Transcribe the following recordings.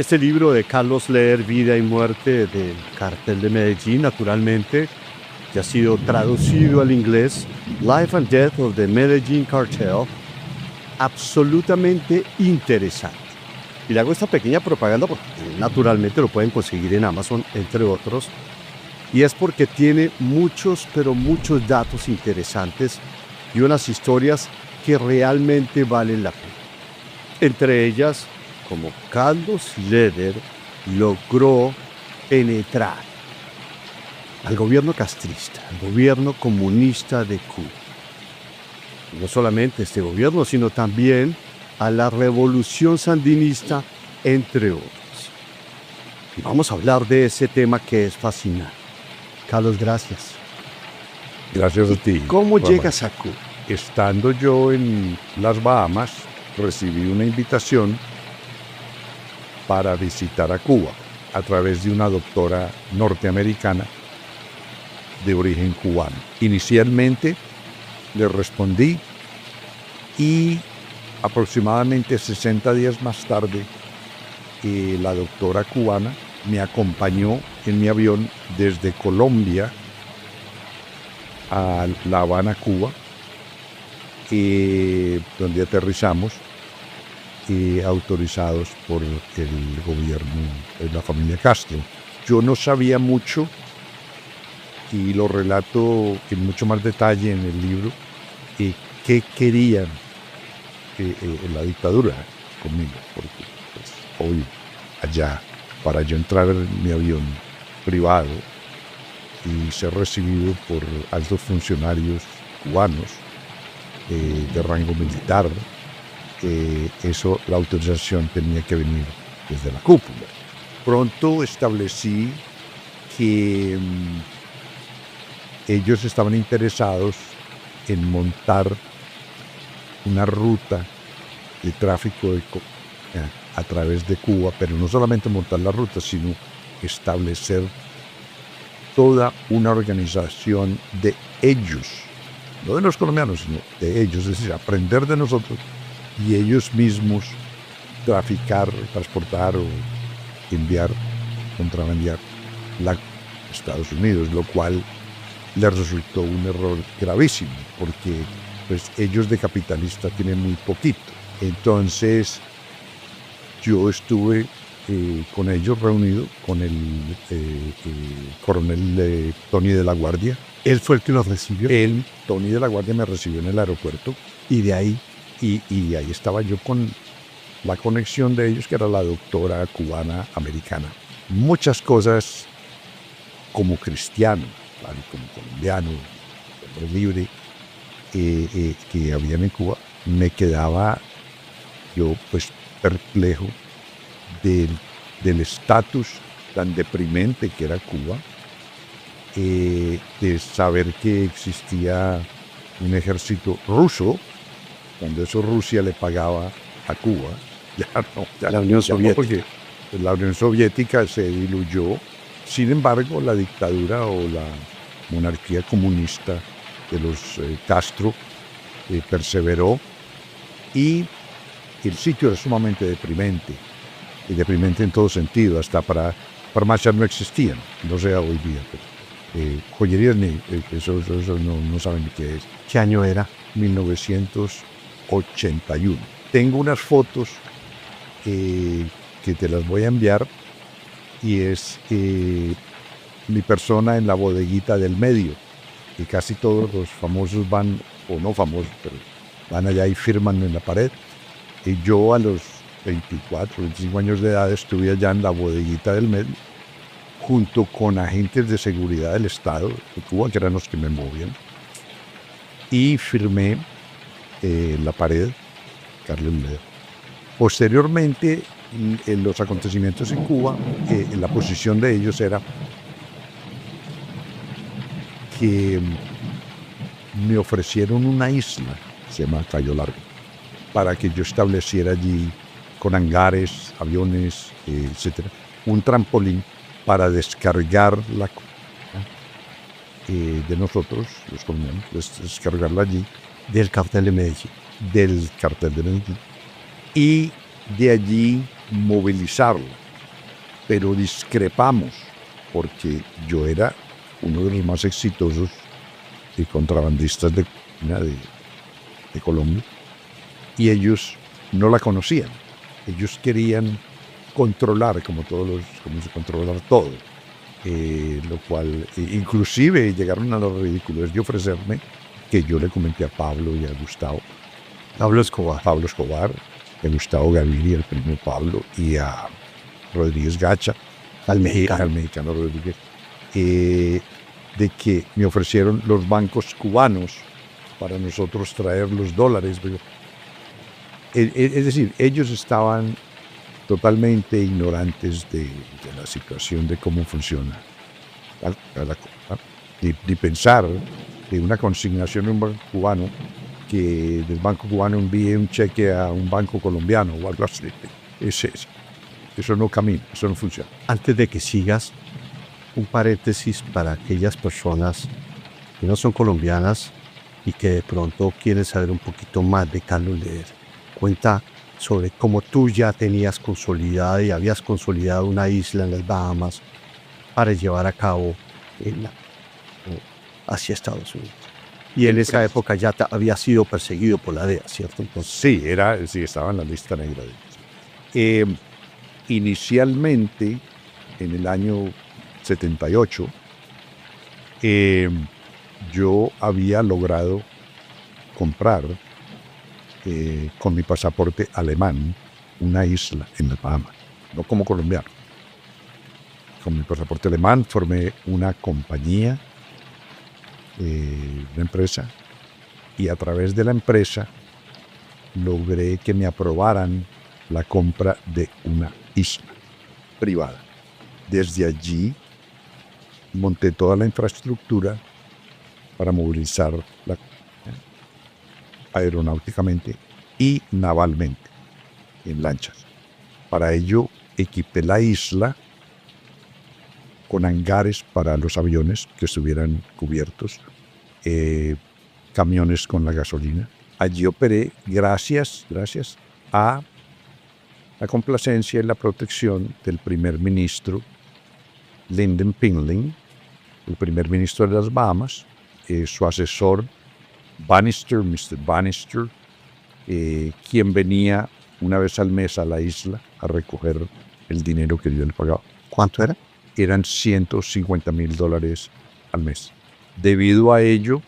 Este libro de Carlos Leder, Vida y Muerte del Cartel de Medellín, naturalmente, que ha sido traducido al inglés, Life and Death of the Medellín Cartel, absolutamente interesante. Y le hago esta pequeña propaganda porque naturalmente lo pueden conseguir en Amazon, entre otros, y es porque tiene muchos, pero muchos datos interesantes y unas historias que realmente valen la pena. Entre ellas, como Carlos Leder logró penetrar al gobierno castrista, al gobierno comunista de Cuba. No solamente este gobierno, sino también a la revolución sandinista, entre otros. Y vamos a hablar de ese tema que es fascinante. Carlos, gracias. Gracias a ti. ¿Cómo llegas a Cuba? Estando yo en las Bahamas, recibí una invitación para visitar a Cuba a través de una doctora norteamericana de origen cubano. Inicialmente le respondí y aproximadamente 60 días más tarde la doctora cubana me acompañó en mi avión desde Colombia a La Habana, Cuba, donde aterrizamos autorizados por el gobierno de la familia Castro. Yo no sabía mucho y lo relato en mucho más detalle en el libro, qué querían la dictadura conmigo, porque pues, obvio, allá, para yo entrar en mi avión privado y ser recibido por altos funcionarios cubanos de rango militar, la autorización tenía que venir desde la cúpula. Pronto establecí que ellos estaban interesados en montar una ruta de tráfico a través de Cuba, pero no solamente montar la ruta, sino establecer toda una organización de ellos, no de los colombianos, sino de ellos, es decir, aprender de nosotros y ellos mismos traficar, transportar o enviar, contrabandear a Estados Unidos, lo cual les resultó un error gravísimo, porque pues ellos de capitalista tienen muy poquito. Entonces yo estuve con ellos reunido, con el coronel Tony de la Guardia. ¿Él fue el que los recibió? Él, Tony de la Guardia, me recibió en el aeropuerto Y de ahí, y ahí estaba yo con la conexión de ellos, que era la doctora cubana americana. Muchas cosas como cristiano, claro, como colombiano, hombre libre, que habían en Cuba, me quedaba yo pues perplejo del estatus tan deprimente que era Cuba, de saber que existía un ejército ruso, cuando eso Rusia le pagaba a Cuba, la Unión Soviética. Porque la Unión Soviética se diluyó. Sin embargo, la dictadura o la monarquía comunista de los Castro perseveró y el sitio era sumamente deprimente, y deprimente en todo sentido, hasta para farmacias no existían, no sé hoy día, pero joyerías eso no saben ni qué es. ¿Qué año era? 1981. Tengo unas fotos que te las voy a enviar y es mi persona en la bodeguita del medio, y casi todos los famosos van, o no famosos, pero van allá y firman en la pared. Y yo a los 24, 25 años de edad estuve allá en la bodeguita del medio, junto con agentes de seguridad del Estado de Cuba, que eran los que me movían, y firmé en la pared Carlos Leder. Posteriormente, en los acontecimientos en Cuba, la posición de ellos era que me ofrecieron una isla, se llama Cayo Largo, para que yo estableciera allí, con hangares, aviones, etcétera, un trampolín para descargar de nosotros, los colombianos, descargarla allí. Del cartel de Medellín. Del cartel de Medellín. Y de allí movilizarlo. pero discrepamos porque yo era uno de los más exitosos y contrabandistas de Colombia y ellos no la conocían. Ellos querían controlar, como se controlar todo, lo cual inclusive llegaron a los ridículos de ofrecerme, que yo le comenté a Pablo y a Gustavo. Pablo Escobar. Pablo Escobar, a Gustavo Gaviria, el primo Pablo, y a Rodríguez Gacha, Al mexicano. al mexicano Rodríguez, de que me ofrecieron los bancos cubanos para nosotros traer los dólares. Es decir, ellos estaban totalmente ignorantes de la situación de cómo funciona la cosa. Ni pensar de una consignación en un banco cubano, que del banco cubano envíe un cheque a un banco colombiano o algo así. Eso no camina, eso no funciona. Antes de que sigas, un paréntesis para aquellas personas que no son colombianas y que de pronto quieren saber un poquito más de Carlos Leder. Cuenta sobre cómo tú ya tenías consolidada y habías consolidado una isla en las Bahamas para llevar a cabo hacia Estados Unidos. Y en esa época ya había sido perseguido por la DEA, ¿cierto? Entonces, sí, estaba en la lista negra de ellos. Inicialmente, en el año 78, yo había logrado comprar con mi pasaporte alemán una isla en las Bahamas, no como colombiano. Con mi pasaporte alemán formé una compañía, una empresa, y a través de la empresa logré que me aprobaran la compra de una isla privada. Desde allí monté toda la infraestructura para movilizar la aeronáuticamente y navalmente en lanchas. Para ello equipé la isla con hangares para los aviones que estuvieran cubiertos, camiones con la gasolina. Allí operé gracias a la complacencia y la protección del primer ministro Lynden Pinling, el primer ministro de las Bahamas, su asesor Bannister, Mr. Bannister, quien venía una vez al mes a la isla a recoger el dinero que yo le pagaba. ¿cuánto era? Eran $150,000 al mes. Debido a ello,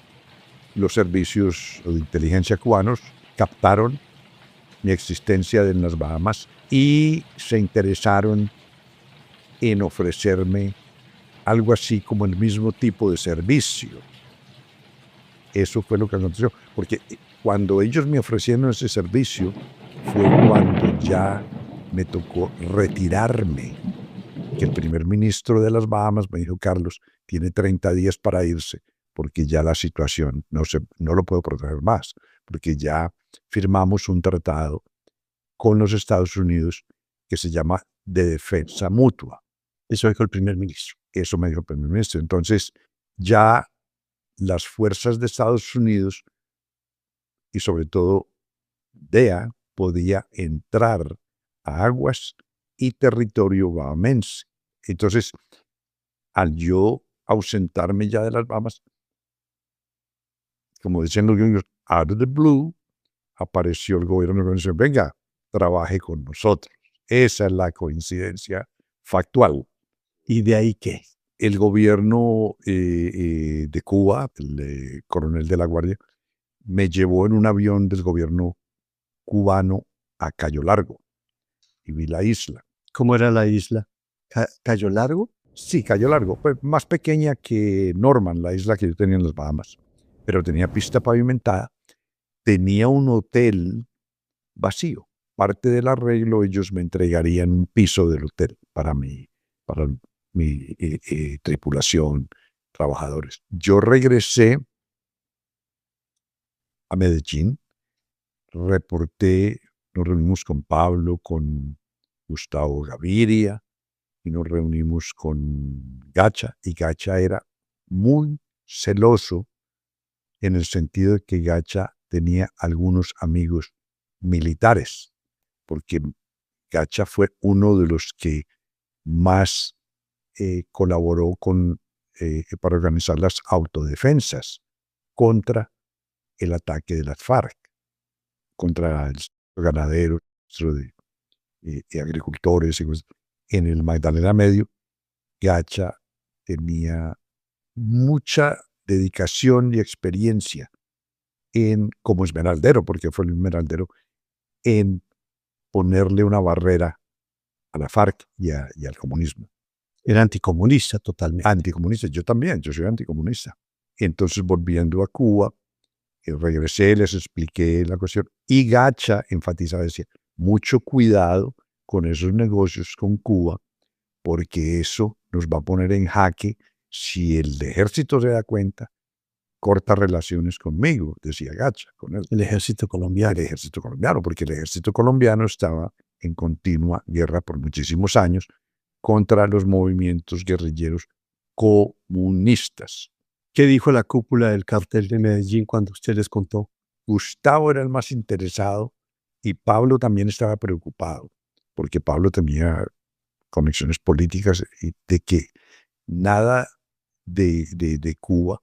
los servicios de inteligencia cubanos captaron mi existencia en las Bahamas y se interesaron en ofrecerme algo así como el mismo tipo de servicio. Eso fue lo que aconteció, porque cuando ellos me ofrecieron ese servicio fue cuando ya me tocó retirarme, que el primer ministro de las Bahamas me dijo: Carlos, tiene 30 días para irse, porque ya la situación no lo puedo proteger más, porque ya firmamos un tratado con los Estados Unidos que se llama de defensa mutua. Eso dijo el primer ministro. Eso me dijo el primer ministro. Entonces, ya las fuerzas de Estados Unidos y sobre todo DEA podía entrar a aguas y territorio bahamense. Entonces, al yo ausentarme ya de las Bahamas, como dicen los gringos, out of the blue, apareció el gobierno y dijo: venga, trabaje con nosotros. Esa es la coincidencia factual. ¿Y de ahí qué? El gobierno de Cuba, el coronel de la Guardia, me llevó en un avión del gobierno cubano a Cayo Largo y vi la isla. ¿Cómo era la isla? ¿Cayo Largo? Sí, Cayo Largo, pues más pequeña que Norman, la isla que yo tenía en las Bahamas, pero tenía pista pavimentada, tenía un hotel vacío. Parte del arreglo, ellos me entregarían un piso del hotel para mi tripulación, trabajadores. Yo regresé a Medellín, reporté, nos reunimos con Pablo, con Gustavo Gaviria y nos reunimos con Gacha, y Gacha era muy celoso en el sentido de que Gacha tenía algunos amigos militares, porque Gacha fue uno de los que más colaboró para organizar las autodefensas contra el ataque de las FARC, contra el ganaderos y agricultores. En el Magdalena Medio, Gacha tenía mucha dedicación y experiencia como esmeraldero, porque fue el esmeraldero, en ponerle una barrera a la FARC y al comunismo. Era anticomunista totalmente. Anticomunista, yo también, yo soy anticomunista. Entonces, volviendo a Cuba, regresé, les expliqué la cuestión, y Gacha enfatizaba, decía, mucho cuidado con esos negocios con Cuba, porque eso nos va a poner en jaque si el ejército se da cuenta, corta relaciones conmigo, decía Gacha, con él. El ejército colombiano. El ejército colombiano, porque el ejército colombiano estaba en continua guerra por muchísimos años contra los movimientos guerrilleros comunistas. ¿Qué dijo la cúpula del cartel de Medellín cuando usted les contó? Gustavo era el más interesado y Pablo también estaba preocupado, porque Pablo tenía conexiones políticas y de que nada de Cuba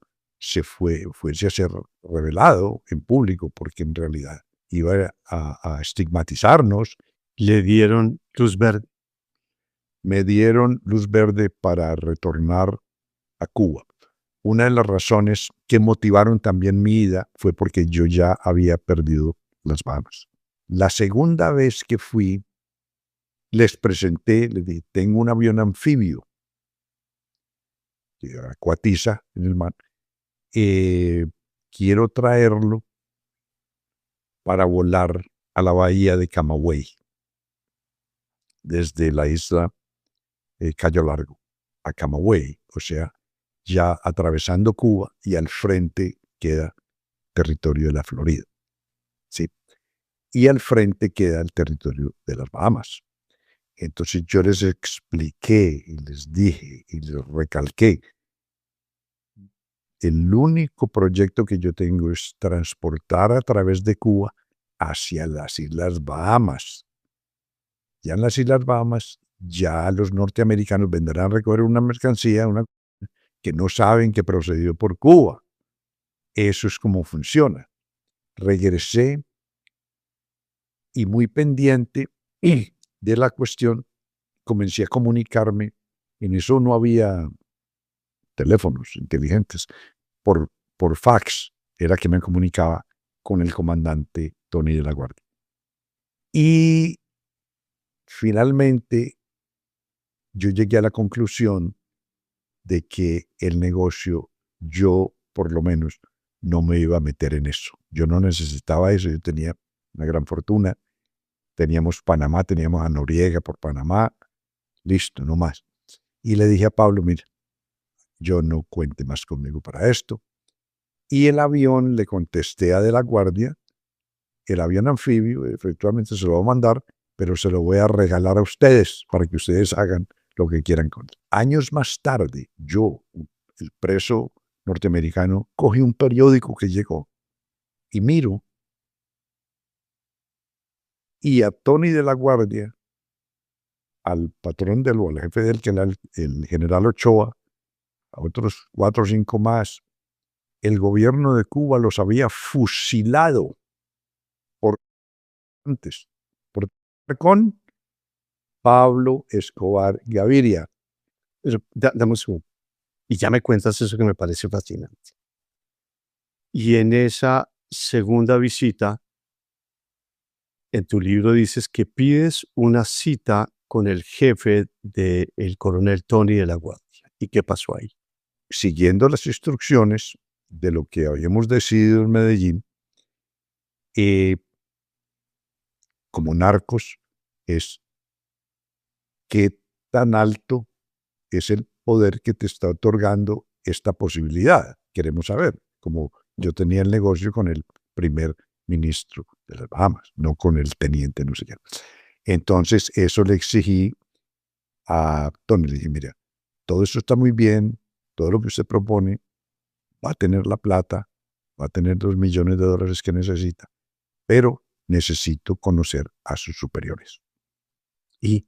fuese a ser revelado en público, porque en realidad iba a estigmatizarnos. Le dieron luz verde. Me dieron luz verde para retornar a Cuba. Una de las razones que motivaron también mi ida fue porque yo ya había perdido las Bahamas. La segunda vez que fui, les presenté, les dije, tengo un avión anfibio que acuatiza en el mar. Quiero traerlo para volar a la bahía de Camagüey, desde la isla Cayo Largo a Camagüey, o sea, ya atravesando Cuba, y al frente queda territorio de la Florida, ¿sí? Y al frente queda el territorio de las Bahamas. Entonces yo les expliqué y les dije y les recalqué, el único proyecto que yo tengo es transportar a través de Cuba hacia las Islas Bahamas. Ya en las Islas Bahamas, ya los norteamericanos vendrán a recoger una mercancía que no saben que procedió por Cuba. Eso es como funciona. Regresé y muy pendiente de la cuestión, comencé a comunicarme. En eso no había teléfonos inteligentes. Por fax era que me comunicaba con el comandante Tony de la Guardia. Y finalmente yo llegué a la conclusión de que el negocio, yo por lo menos, no me iba a meter en eso. Yo no necesitaba eso, yo tenía una gran fortuna. Teníamos Panamá, teníamos a Noriega por Panamá, listo, no más. Y le dije a Pablo, mira, yo no cuente más conmigo para esto. Y el avión, le contesté a De la Guardia, el avión anfibio, efectivamente se lo voy a mandar, pero se lo voy a regalar a ustedes para que ustedes hagan lo que quieran con él. Años más tarde, yo, el preso norteamericano, cogí un periódico que llegó y miro, y a Tony de la Guardia, al patrón al jefe del que era el general Ochoa, a otros 4 o 5 más, el gobierno de Cuba los había fusilado con Pablo Escobar Gaviria. Dame un segundo. Y ya me cuentas eso que me parece fascinante. Y en esa segunda visita, en tu libro dices que pides una cita con el jefe del coronel Tony de la Guardia. ¿Y qué pasó ahí? Siguiendo las instrucciones de lo que habíamos decidido en Medellín, como narcos, es qué tan alto es el poder que te está otorgando esta posibilidad. Queremos saber, como yo tenía el negocio con el primer ministro de las Bahamas, no con el teniente, no sé qué. Entonces, eso le exigí a Tony. Le dije, mira, todo eso está muy bien, todo lo que usted propone, va a tener la plata, va a tener $2 millones que necesita, pero necesito conocer a sus superiores. Y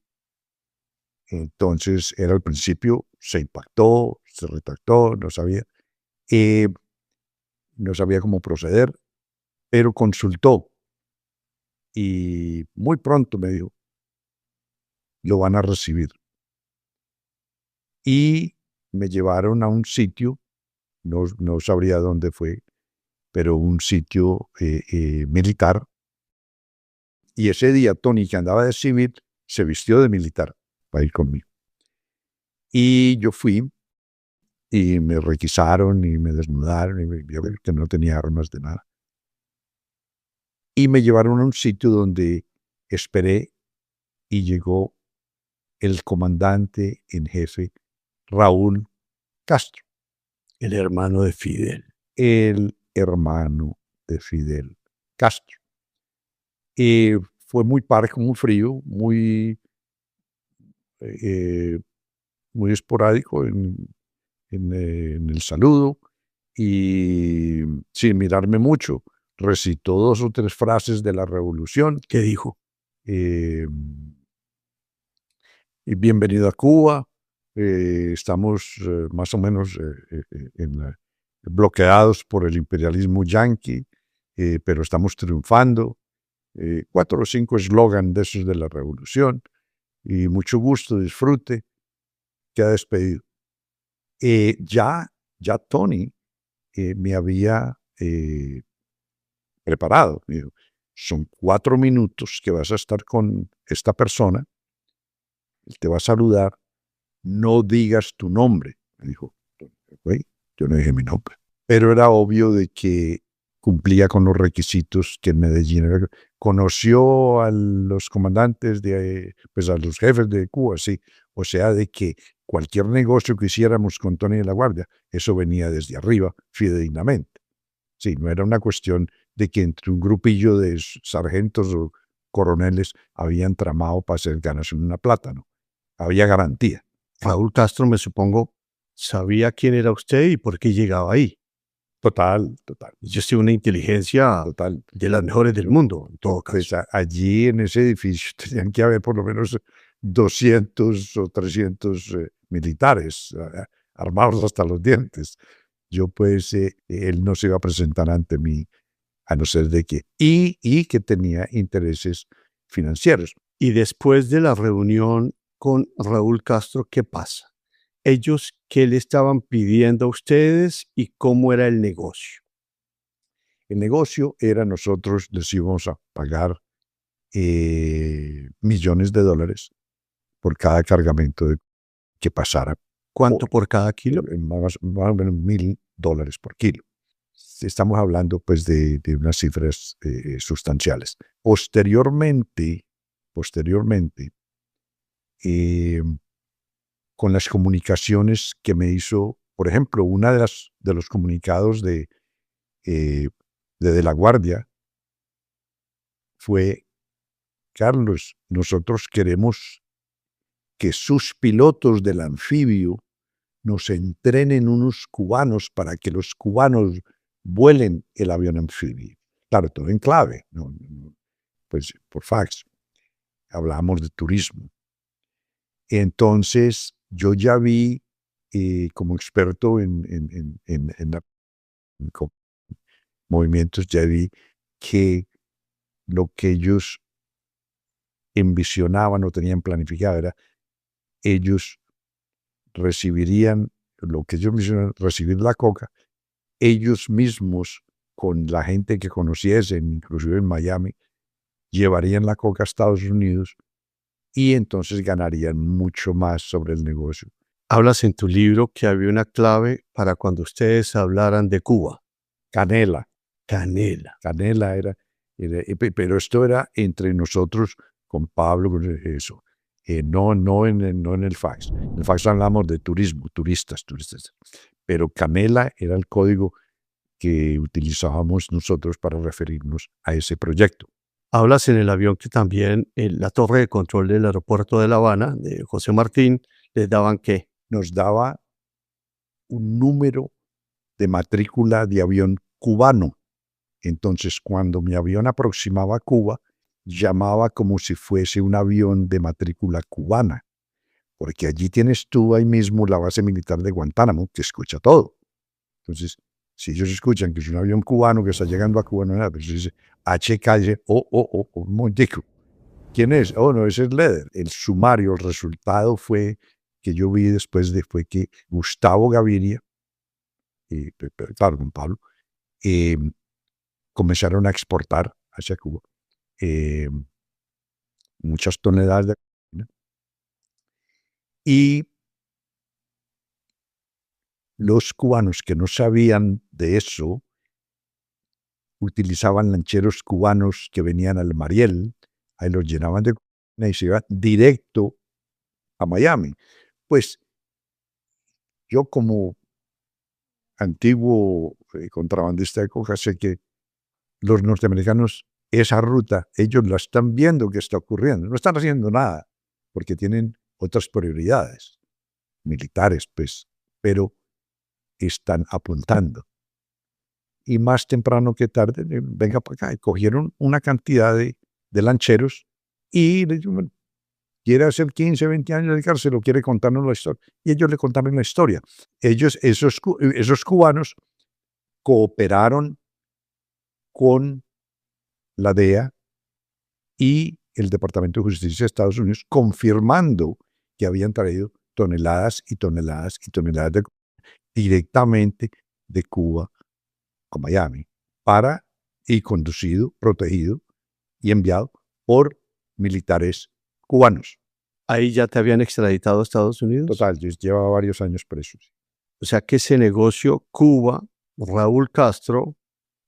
Entonces, era al principio, se impactó, se retractó, eh, no sabía cómo proceder, pero consultó y muy pronto me dijo, lo van a recibir. Y me llevaron a un sitio, no sabría dónde fue, pero un sitio militar. Y ese día Tony, que andaba de civil, se vistió de militar para ir conmigo. Y yo fui y me requisaron y me desnudaron y me vieron que no tenía armas de nada. Y me llevaron a un sitio donde esperé y llegó el comandante en jefe, Raúl Castro, El hermano de Fidel. el hermano de Fidel Castro. Y fue muy parco, muy frío, eh, muy esporádico en el saludo y sin mirarme mucho, recitó 2 o 3 frases de la revolución. ¿Qué dijo? Y bienvenido a Cuba. Estamos más o menos bloqueados por el imperialismo yanqui, pero estamos triunfando. 4 o 5 eslogan de esos de la revolución. Y mucho gusto, disfrute. Queda despedido. Ya Tony me había preparado. Me dijo, son 4 minutos que vas a estar con esta persona, él te va a saludar, no digas tu nombre. Me dijo, "Ok". Yo no dije mi nombre. Pero era obvio de que cumplía con los requisitos que en Medellín conoció a los comandantes, pues a los jefes de Cuba, sí. O sea, de que cualquier negocio que hiciéramos con Tony de la Guardia, eso venía desde arriba, fidedignamente. Sí, no era una cuestión de que entre un grupillo de sargentos o coroneles habían tramado para hacer ganas en una plata, no. Había garantía. Raúl Castro, me supongo, sabía quién era usted y por qué llegaba ahí. Total. Yo soy una inteligencia Total. de las mejores del mundo, en todo caso. Pues allí en ese edificio tenían que haber por lo menos 200 o 300 militares armados hasta los dientes. Yo pues, él no se iba a presentar ante mí a no ser de que, y que tenía intereses financieros. Y después de la reunión con Raúl Castro, ¿qué pasa? Ellos, ¿qué le estaban pidiendo a ustedes y cómo era el negocio? El negocio era nosotros les íbamos a pagar millones de dólares por cada cargamento que pasara. ¿Cuánto por cada kilo? Más o menos $1,000 por kilo. Estamos hablando pues de unas cifras sustanciales. Posteriormente, con las comunicaciones que me hizo, por ejemplo, una de los comunicados de la Guardia fue, Carlos, nosotros queremos que sus pilotos del anfibio nos entrenen unos cubanos para que los cubanos vuelen el avión anfibio. Claro, todo en clave, pues por fax. Hablábamos de turismo. Entonces, yo ya vi, como experto en movimientos, ya vi que lo que ellos envisionaban o tenían planificado era ellos recibirían, lo que ellos mencionan, recibir la coca, ellos mismos, con la gente que conociesen, inclusive en Miami, llevarían la coca a Estados Unidos y entonces ganarían mucho más sobre el negocio. Hablas en tu libro que había una clave para cuando ustedes hablaran de Cuba. Canela. Canela era pero esto era entre nosotros, con Pablo, con eso. No en el fax. En el fax hablamos de turismo, turistas. Pero canela era el código que utilizábamos nosotros para referirnos a ese proyecto. Hablas en el avión que también la torre de control del aeropuerto de La Habana, de José Martín, les daban ¿qué? Nos daba un número de matrícula de avión cubano. Entonces, cuando mi avión aproximaba a Cuba, llamaba como si fuese un avión de matrícula cubana, porque allí tienes tú ahí mismo la base militar de Guantánamo, que escucha todo. Entonces, si ellos escuchan que es un avión cubano que está llegando a Cuba, no es nada, pero dice H calle, un momentico. ¿Quién es? Oh, no, ese es Leder. El sumario, el resultado fue que yo vi después fue que Gustavo Gaviria, claro, con Pablo, comenzaron a exportar hacia Cuba muchas toneladas de cocaína. Y los cubanos que no sabían de eso utilizaban lancheros cubanos que venían al Mariel, ahí los llenaban de cocaína y se iban directo a Miami. Pues yo como antiguo contrabandista de coca sé que los norteamericanos esa ruta, ellos la están viendo que está ocurriendo, no están haciendo nada porque tienen otras prioridades militares, pues, pero están apuntando. Y más temprano que tarde, venga para acá. Y cogieron una cantidad de lancheros y le dijeron, bueno, quiere hacer 15, 20 años de cárcel o quiere contarnos la historia. Y ellos le contaron la historia. Ellos, esos cubanos, cooperaron con la DEA y el Departamento de Justicia de Estados Unidos, confirmando que habían traído toneladas y toneladas y toneladas directamente de Cuba a Miami, y conducido, protegido y enviado por militares cubanos. ¿Ahí ya te habían extraditado a Estados Unidos? Total, yo llevaba varios años preso. O sea que ese negocio, Cuba, Raúl Castro,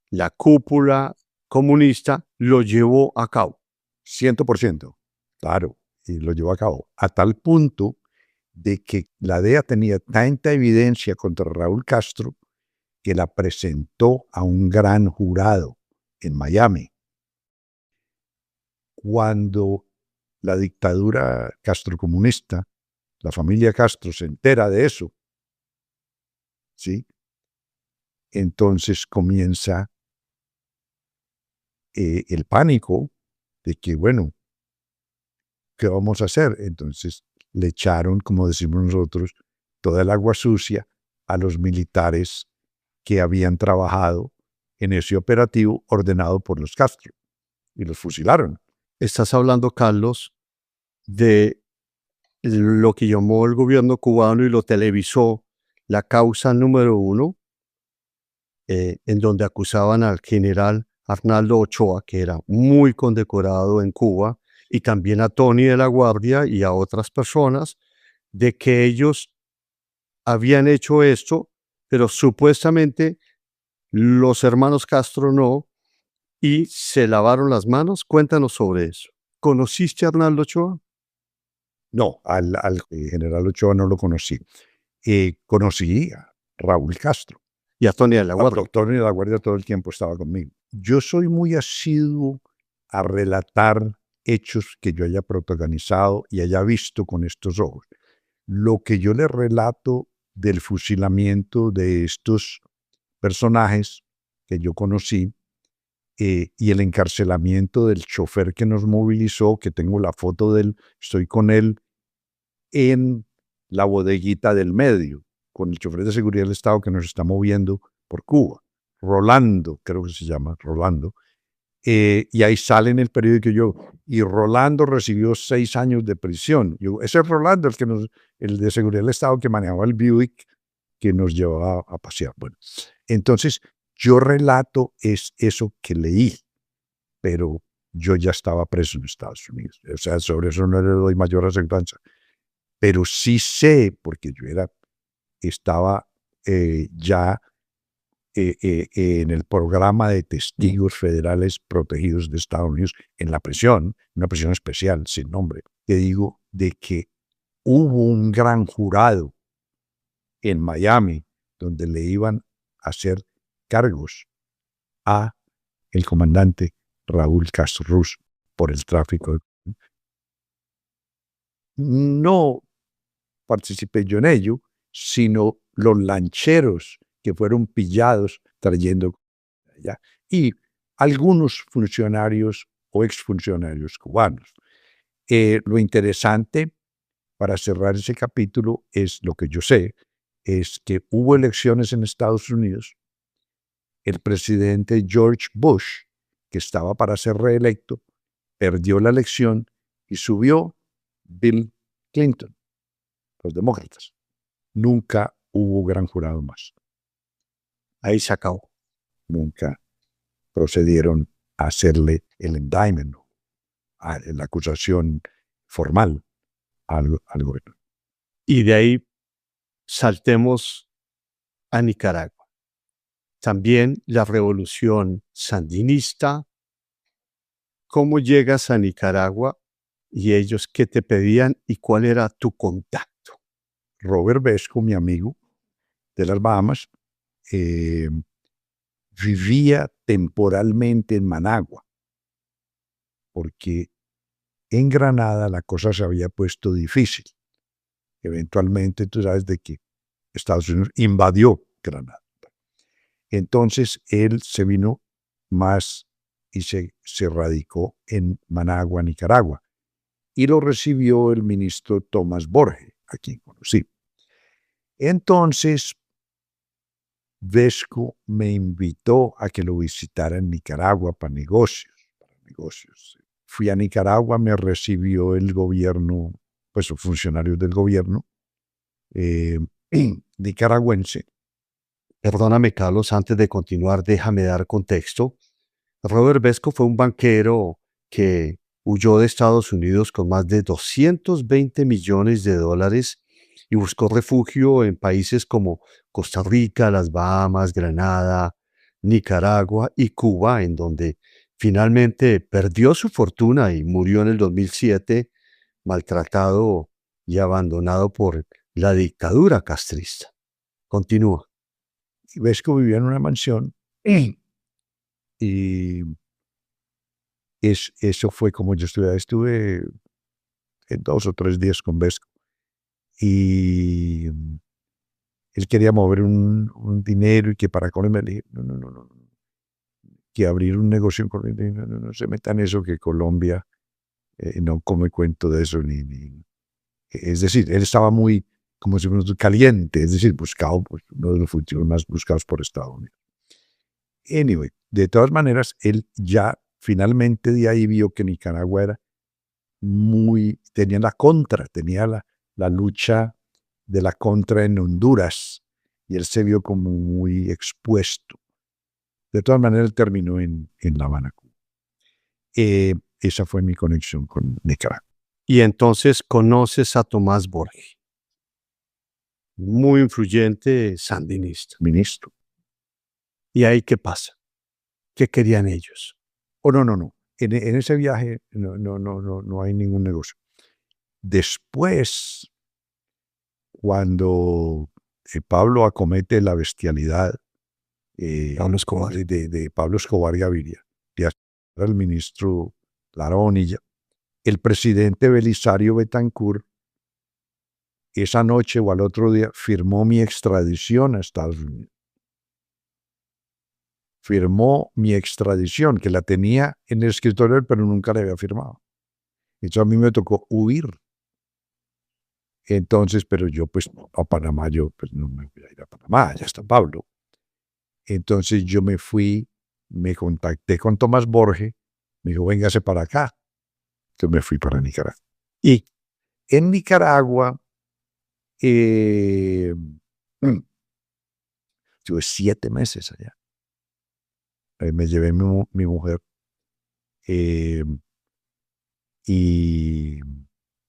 la cúpula comunista, lo llevó a cabo. 100%, claro, y lo llevó a cabo, a tal punto de que la DEA tenía tanta evidencia contra Raúl Castro que la presentó a un gran jurado en Miami. Cuando la dictadura castrocomunista, la familia Castro se entera de eso, ¿sí? Entonces comienza el pánico de que, bueno, ¿qué vamos a hacer? Entonces le echaron, como decimos nosotros, toda el agua sucia a los militares que habían trabajado en ese operativo ordenado por los Castro y los fusilaron. Estás hablando, Carlos, de lo que llamó el gobierno cubano y lo televisó, la causa número 1, en donde acusaban al general Arnaldo Ochoa, que era muy condecorado en Cuba, y también a Tony de la Guardia y a otras personas, de que ellos habían hecho esto, pero supuestamente los hermanos Castro no, y se lavaron las manos. Cuéntanos sobre eso. ¿Conociste a Arnaldo Ochoa? No, al general Ochoa no lo conocí. Conocí a Raúl Castro. Y a Tony de la Guardia. Tony de la Guardia todo el tiempo estaba conmigo. Yo soy muy asiduo a relatar hechos que yo haya protagonizado y haya visto con estos ojos. Lo que yo le relato del fusilamiento de estos personajes que yo conocí y el encarcelamiento del chofer que nos movilizó, que tengo la foto de él, estoy con él en la bodeguita del medio, con el chofer de seguridad del Estado que nos está moviendo por Cuba. Rolando, creo que se llama, Rolando. Y ahí sale en el periódico y Rolando recibió 6 años de prisión. Ese es Rolando, el de seguridad del Estado que manejaba el Buick que nos llevaba a pasear. Bueno, entonces yo relato eso que leí, pero yo ya estaba preso en Estados Unidos. O sea, sobre eso no le doy mayor aseguranza. Pero sí sé, porque yo estaba ya en el programa de testigos federales protegidos de Estados Unidos en la prisión, una prisión especial sin nombre. Te digo de que hubo un gran jurado en Miami donde le iban a hacer cargos a el comandante Raúl Castro Ruz por el tráfico. No participé yo en ello, sino los lancheros que fueron pillados trayendo allá y algunos funcionarios o exfuncionarios cubanos. Lo interesante para cerrar ese capítulo, es lo que yo sé, es que hubo elecciones en Estados Unidos. El presidente George Bush, que estaba para ser reelecto, perdió la elección y subió Bill Clinton, los demócratas. Nunca hubo gran jurado más. Ahí se acabó. Nunca procedieron a hacerle el indictment, la acusación formal al gobierno. Y de ahí saltemos a Nicaragua. También la revolución sandinista. ¿Cómo llegas a Nicaragua y ellos qué te pedían y cuál era tu contacto? Robert Vesco, mi amigo de las Bahamas, vivía temporalmente en Managua, porque en Granada la cosa se había puesto difícil. Eventualmente, tú sabes de que Estados Unidos invadió Granada. Entonces, él se vino más y se radicó en Managua, Nicaragua. Y lo recibió el ministro Tomás Borge, a quien conocí. Entonces, Vesco me invitó a que lo visitara en Nicaragua para negocios. Fui a Nicaragua, me recibió el gobierno, pues los funcionarios del gobierno nicaragüense. Perdóname, Carlos, antes de continuar, déjame dar contexto. Robert Vesco fue un banquero que huyó de Estados Unidos con más de 220 millones de dólares y buscó refugio en países como Costa Rica, las Bahamas, Granada, Nicaragua y Cuba, en donde finalmente perdió su fortuna y murió en el 2007, maltratado y abandonado por la dictadura castrista. Continúa. Y Vesco vivía en una mansión y eso fue como yo estuve en 2 o 3 días con Vesco. Y él quería mover un dinero y que para Colombia le dije, no, que abrir un negocio en Colombia, no se metan en eso, que Colombia no come cuento de eso. Es decir, él estaba muy, como si fuera caliente, es decir, buscado, pues, uno de los futuros más buscados por Estados Unidos. Anyway, de todas maneras, él ya finalmente de ahí vio que Nicaragua era tenía la contra, tenía la lucha de la contra en Honduras, y él se vio como muy expuesto. De todas maneras, él terminó en La Habana, Cuba. Esa fue mi conexión con Nicaragua. Y entonces conoces a Tomás Borge, muy influyente sandinista. Ministro. ¿Y ahí qué pasa? ¿Qué querían ellos? Oh, no. En ese viaje no hay ningún negocio. Después, cuando Pablo acomete la bestialidad Pablo Escobar. de Pablo Escobar Gaviria, de asesinar al ministro Lara Bonilla, el presidente Belisario Betancur, esa noche o al otro día, firmó mi extradición a Estados Unidos. Firmó mi extradición, que la tenía en el escritorio, pero nunca la había firmado. Entonces a mí me tocó huir. Entonces, pero yo pues a Panamá, yo pues no me voy a ir a Panamá, ya está Pablo. Entonces yo me fui, me contacté con Tomás Borge, me dijo, véngase para acá. Entonces me fui para Nicaragua. Y en Nicaragua estuve 7 meses allá. Me llevé mi mujer y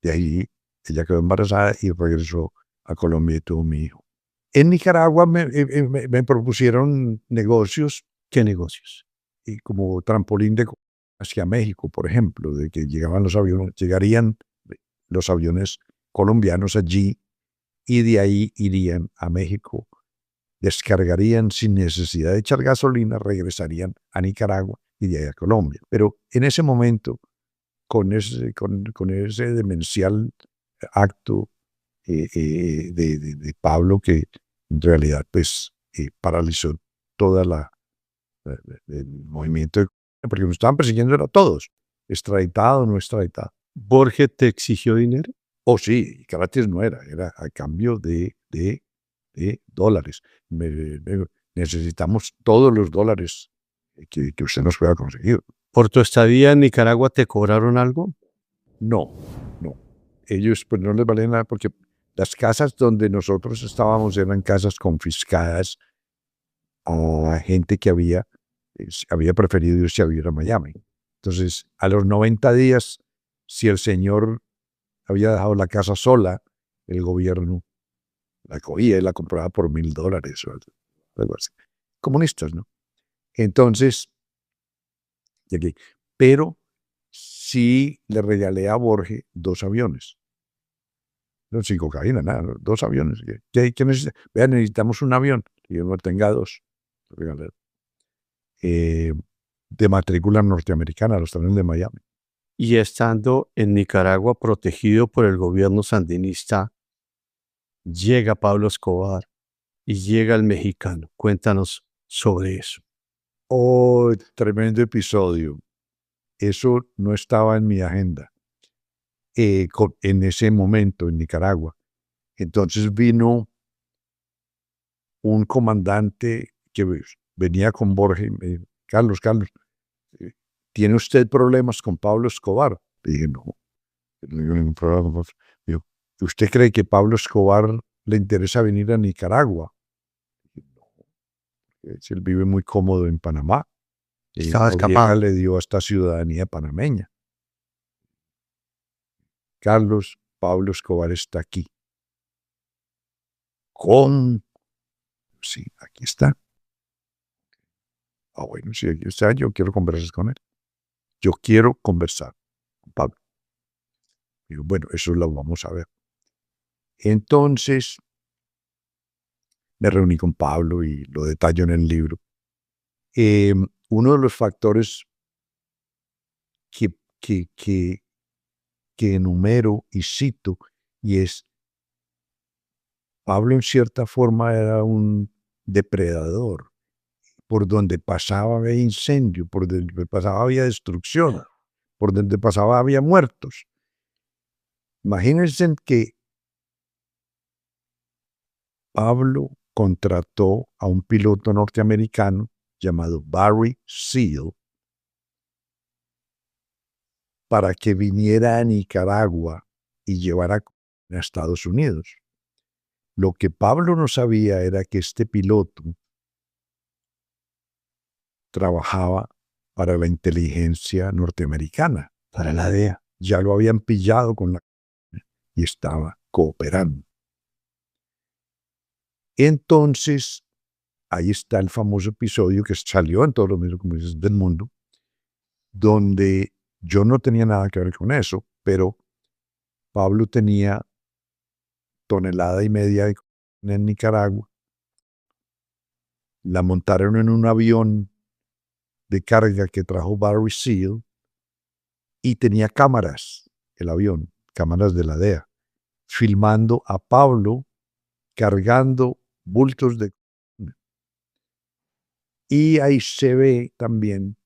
de ahí ella quedó embarazada y regresó a Colombia y tuvo mi hijo. En Nicaragua me propusieron negocios. ¿Qué negocios? Y como trampolín hacia México, por ejemplo, de que llegarían los aviones colombianos allí y de ahí irían a México, descargarían sin necesidad de echar gasolina, regresarían a Nicaragua y de ahí a Colombia. Pero en ese momento, con ese demencial acto de Pablo, que en realidad pues paralizó toda el movimiento, porque nos estaban persiguiendo a todos, extraditado o no extraditado. ¿Borge te exigió dinero? Oh, sí, gratis no era, era a cambio de dólares. Necesitamos todos los dólares que usted nos pueda conseguir. ¿Por tu estadía en Nicaragua te cobraron algo? No, no. Ellos pues no les valía nada porque las casas donde nosotros estábamos eran casas confiscadas a gente que había preferido irse a vivir a Miami. Entonces, a los 90 días, si el señor había dejado la casa sola, el gobierno la cogía y la compraba por $1,000 o algo así. Comunistas, ¿no? Entonces, llegué. Pero sí le regalé a Borges 2 aviones. No, sin cocaína, nada, 2 aviones. ¿Qué necesita? Vean, necesitamos un avión. Y yo no tenga 2. Regalé. De matrícula norteamericana, los trenes de Miami. Y estando en Nicaragua protegido por el gobierno sandinista, llega Pablo Escobar y llega el mexicano. Cuéntanos sobre eso. Oh, tremendo episodio. Eso no estaba en mi agenda en ese momento en Nicaragua. Entonces vino un comandante que venía con Borges y me dijo, Carlos, ¿tiene usted problemas con Pablo Escobar? Le dije, no tengo ningún problema con Pablo. Dijo, ¿usted cree que Pablo Escobar le interesa venir a Nicaragua? Dije, no, él vive muy cómodo en Panamá. Y Estaba Noriega escapado. le dio esta ciudadanía panameña. Carlos, Pablo Escobar está aquí. ¿Cómo? Sí, aquí está. Ah, bueno, sí, aquí está. Yo quiero conversar con él. Yo quiero conversar con Pablo. Digo, bueno, eso lo vamos a ver. Entonces, me reuní con Pablo y lo detallo en el libro. Uno de los factores que, que, que, que enumero y cito, y es, Pablo en cierta forma era un depredador. Por donde pasaba había incendio, por donde pasaba había destrucción, por donde pasaba había muertos. Imagínense que Pablo contrató a un piloto norteamericano llamado Barry Seal para que viniera a Nicaragua y llevara a Estados Unidos. Lo que Pablo no sabía era que este piloto trabajaba para la inteligencia norteamericana. Para la DEA. Ya lo habían pillado con la y estaba cooperando. Entonces, ahí está el famoso episodio que salió en todos los medios de comunicación del mundo, donde yo no tenía nada que ver con eso, pero Pablo tenía 1,5 toneladas de cocaína en Nicaragua. La montaron en un avión de carga que trajo Barry Seal y tenía cámaras, el avión, cámaras de la DEA, filmando a Pablo cargando bultos de cocaína. Y ahí se ve también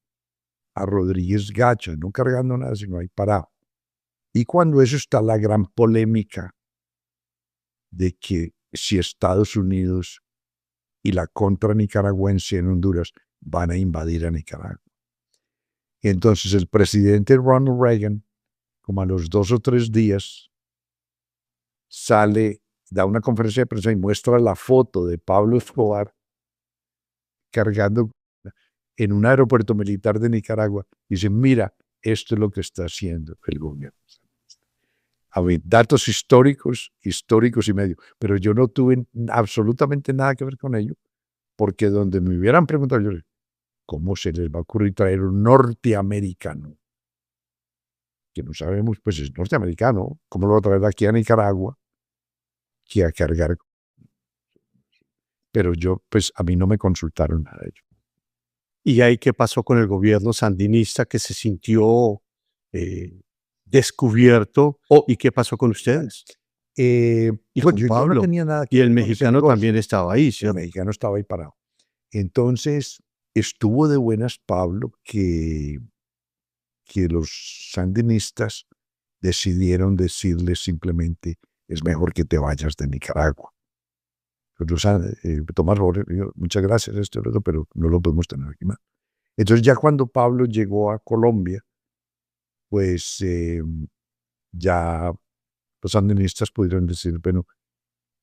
a Rodríguez Gacha, no cargando nada, sino ahí parado. Y cuando eso está la gran polémica de que si Estados Unidos y la contra nicaragüense en Honduras van a invadir a Nicaragua. Y entonces el presidente Ronald Reagan, como a los 2 o 3 días, sale, da una conferencia de prensa y muestra la foto de Pablo Escobar cargando en un aeropuerto militar de Nicaragua. Dice, mira, esto es lo que está haciendo el gobierno. A ver, datos históricos y medio, pero yo no tuve absolutamente nada que ver con ello, porque donde me hubieran preguntado, yo, ¿cómo se les va a ocurrir traer un norteamericano? Que no sabemos, pues es norteamericano, ¿cómo lo va a traer aquí a Nicaragua? Que a cargar. Pero yo, pues a mí no me consultaron nada de ello. ¿Y ahí qué pasó con el gobierno sandinista que se sintió descubierto? ¿Y qué pasó con ustedes? Y Pues con yo Pablo. no tenía nada que Y el ver con ese mexicano negocio. también estaba ahí, El ¿cierto? mexicano estaba ahí parado. Entonces, estuvo de buenas Pablo que los sandinistas decidieron decirle simplemente, es mejor que te vayas de Nicaragua. Tomás Borges dijo, muchas gracias, esto y lo otro, pero no lo podemos tener aquí más. Entonces ya cuando Pablo llegó a Colombia, pues ya los sandinistas pudieron decir, bueno,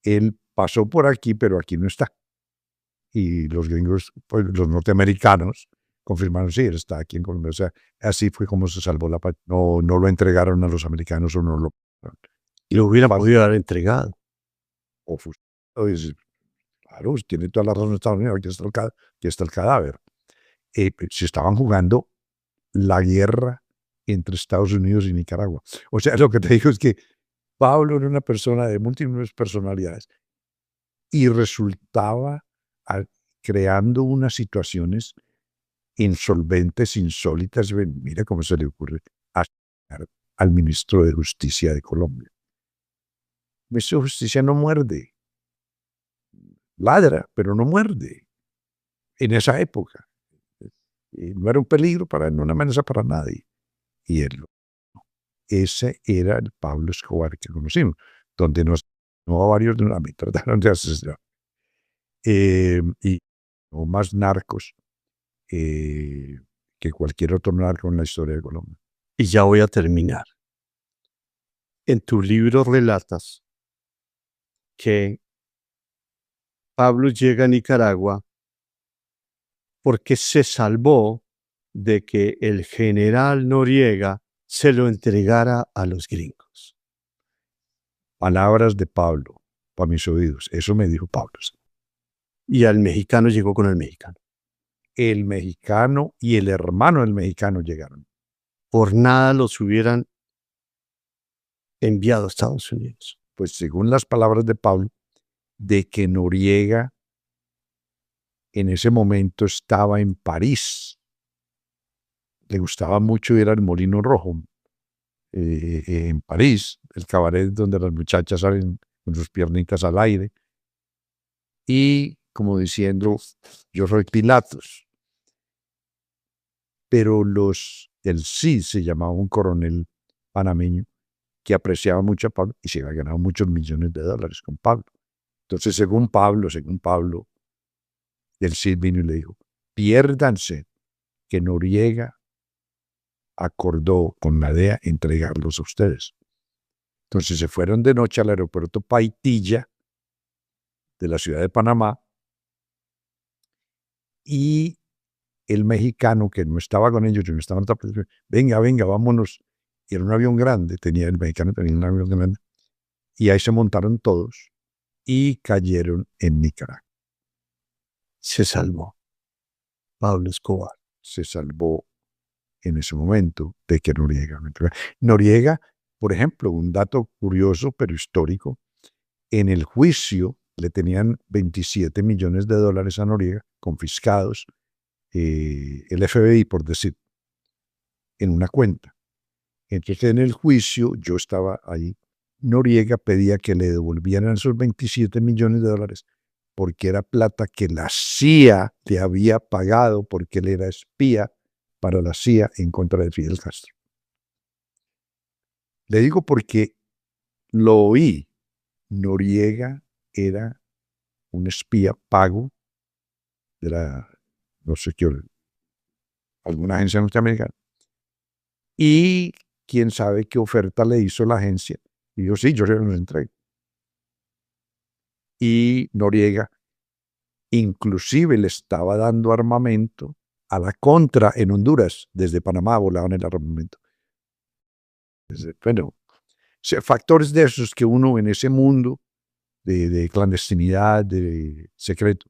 él pasó por aquí, pero aquí no está. Y los gringos, pues los norteamericanos, confirmaron, sí, él está aquí en Colombia. O sea, así fue como se salvó la paz. No, no lo entregaron a los americanos o no lo... Y lo hubieran podido haber entregado. O claro, tiene toda la razón Estados Unidos, aquí está el cadáver. Se estaban jugando la guerra entre Estados Unidos y Nicaragua. O sea, lo que te digo es que Pablo era una persona de múltiples personalidades y resultaba creando unas situaciones insolventes, insólitas. Mira cómo se le ocurre asesinar al ministro de Justicia de Colombia. El ministro de Justicia no muerde, ladra, pero no muerde. En esa época. No era un peligro para él, no una amenaza para nadie. Y ese era el Pablo Escobar que conocimos, donde no varios de una me trataron de asesinar. Y no más narcos que cualquier otro narco en la historia de Colombia. Y ya voy a terminar. En tu libro relatas que Pablo llega a Nicaragua porque se salvó de que el general Noriega se lo entregara a los gringos. Palabras de Pablo para mis oídos. Eso me dijo Pablo. Y al mexicano llegó con el mexicano. El mexicano y el hermano del mexicano llegaron. Por nada los hubieran enviado a Estados Unidos. Pues según las palabras de Pablo, de que Noriega en ese momento estaba en París. Le gustaba mucho ir al Molino Rojo en París, el cabaret donde las muchachas salen con sus piernitas al aire. Y como diciendo, yo soy Pilatos. Pero el CID se llamaba un coronel panameño que apreciaba mucho a Pablo y se había ganado muchos millones de dólares con Pablo. Entonces, según Pablo, el CID vino y le dijo, piérdanse que Noriega acordó con la DEA entregarlos a ustedes. Entonces se fueron de noche al aeropuerto Paitilla de la ciudad de Panamá y el mexicano que no estaba con ellos, no estaban, venga, vámonos. Y era un avión grande, el mexicano tenía un avión grande, y ahí se montaron todos y cayeron en Nicaragua. Se salvó. Pablo Escobar. Se salvó en ese momento de que Noriega, por ejemplo, un dato curioso pero histórico, en el juicio le tenían 27 millones de dólares a Noriega, confiscados, el FBI, por decir, en una cuenta. Entonces, en el juicio, yo estaba ahí, Noriega pedía que le devolvieran esos 27 millones de dólares porque era plata que la CIA le había pagado porque él era espía para la CIA en contra de Fidel Castro. Le digo porque lo oí. Noriega era un espía pago de no sé qué, alguna agencia norteamericana. Y quién sabe qué oferta le hizo la agencia. Y yo, sí, yo se los entrego. Y Noriega inclusive le estaba dando armamento a la contra en Honduras. Desde Panamá volaban el armamento. Bueno, factores de esos que uno en ese mundo de clandestinidad, de secreto,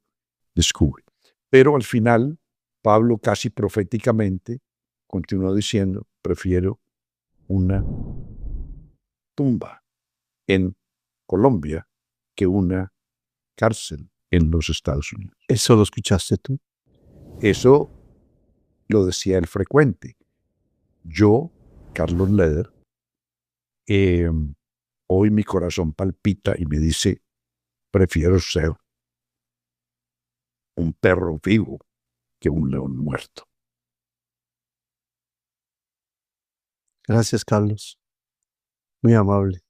descubre. Pero al final, Pablo casi proféticamente continuó diciendo, prefiero una tumba en Colombia que una cárcel en los Estados Unidos. ¿Eso lo escuchaste tú? Eso lo decía él frecuente. Yo, Carlos Leder, hoy mi corazón palpita y me dice, prefiero ser un perro vivo que un león muerto. Gracias, Carlos. Muy amable.